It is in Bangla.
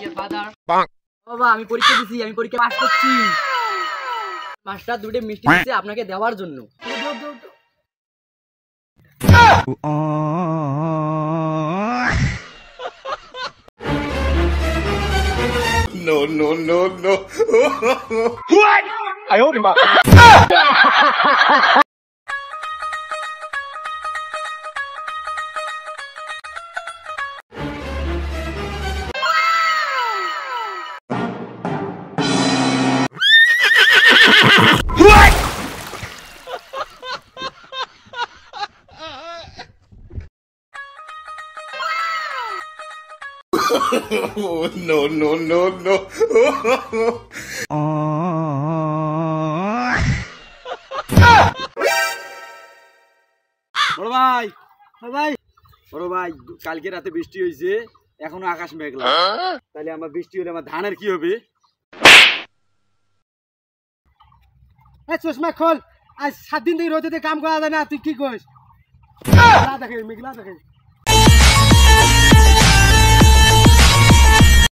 your father? বাবা আমি পরীক্ষা দিছি, আমি পরীক্ষা পাস করছি। মাস্টার দুটো মিষ্টি দিয়েছে আপনাকে দেওয়ার জন্য। No, no, no, no. What? I owed him up. What? No, no, no, no. বড় ভাই, বড় ভাই, কালকে রাতে বৃষ্টি হয়েছে, এখনো আকাশ মেঘলা। তাহলে আমার বৃষ্টি হলে আমার ধানের কি হবে? চশমা খোল, আজ 7 দিন থেকে রোদে কাম করা যায় না, তুই কি করিস? মেঘলা দেখে